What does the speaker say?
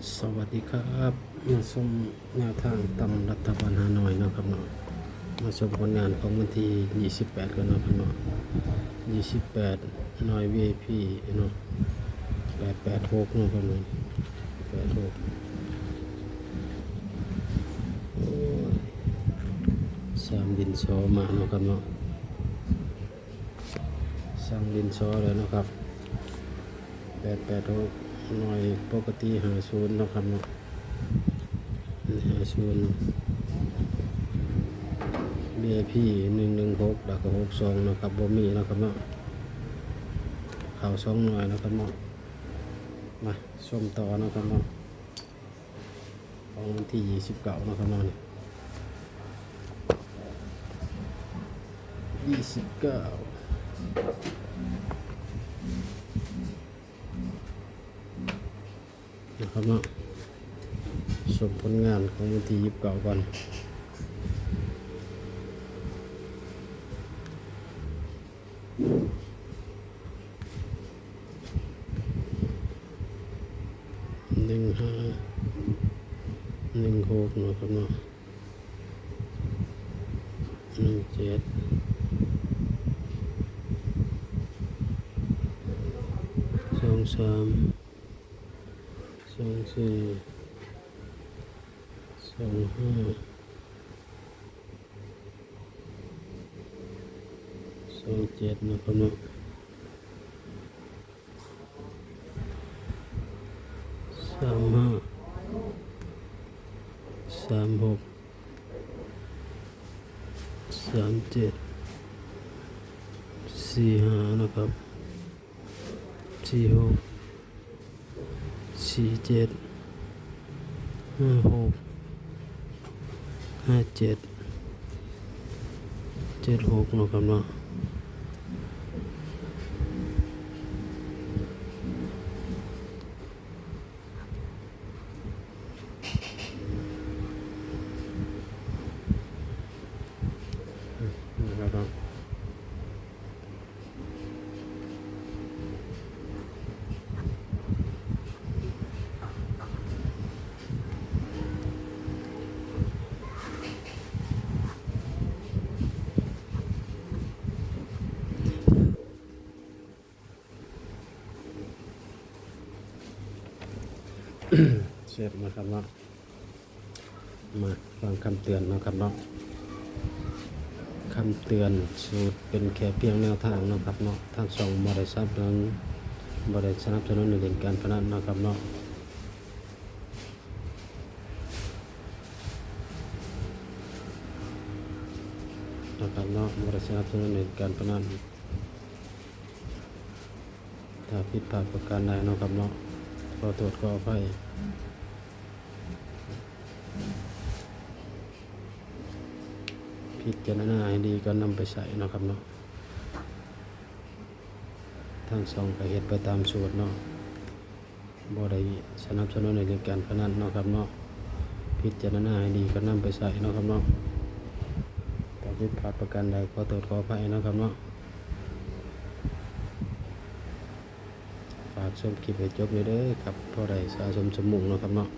สวัสดีครับมาชมแนวทางตำรัฐบาลฮานอยนะครับเนาะมาชมผลงานของวันที่28กันนะครับเนาะ28หน่อย VIP เนาะ886เนาะครับเนาะ86โอ้ยสามดินซอมาเนาะครับเนาะสร้างดินซอเลยนะครับ886หน่อยปกติ50เนาะครับเนาะ50 VIP 116แล้วก็62นะครับบ่มีนะครับเนาะข่าว2หน่อยนะครับเนาะมาชมต่อนะครับเนาะของวันที่29นะครับเนาะ29นะครับเนาะชมผลงานของวันที่29ก่อน1516นะครับเนาะ17 23 24 25 27นะครับเนาะ35 36 37 45นะครับ46 47 56 57 76นะครับเนาะนะครับเนาะเสร็จนะครับเนาะมาฟังคำเตือนนะครับเนาะคำเตือนสูตรเป็นแค่เพียงแนวทางนะครับเนาะทางช่องบ่ได้สนับสนุนในเรื่องการพนันนะครับเนาะนะครับเนาะบ่ได้สนับสนุนในการพนันถ้าผิดพลาดประการใดเนาะครับเนาะขอโทษขออภัยพิจารณาให้ดีก็นำไปใส่เนาะครับเนาะทางช่องก็เฮ็ดไปตามสูตรเนาะบ่ได้สนับสนุนในเรื่องการพนันเนาะครับเนาะพิจารณาให้ดีก็นำไปใส่เนาะครับเนาะถ้าผิดพลาดประการใดขอโทษขออภัยเนาะครับเนาะฝากชมคลิปให้จบเลยเด้อครับเพราะได้สะสมสมุงเนาะครับเนาะ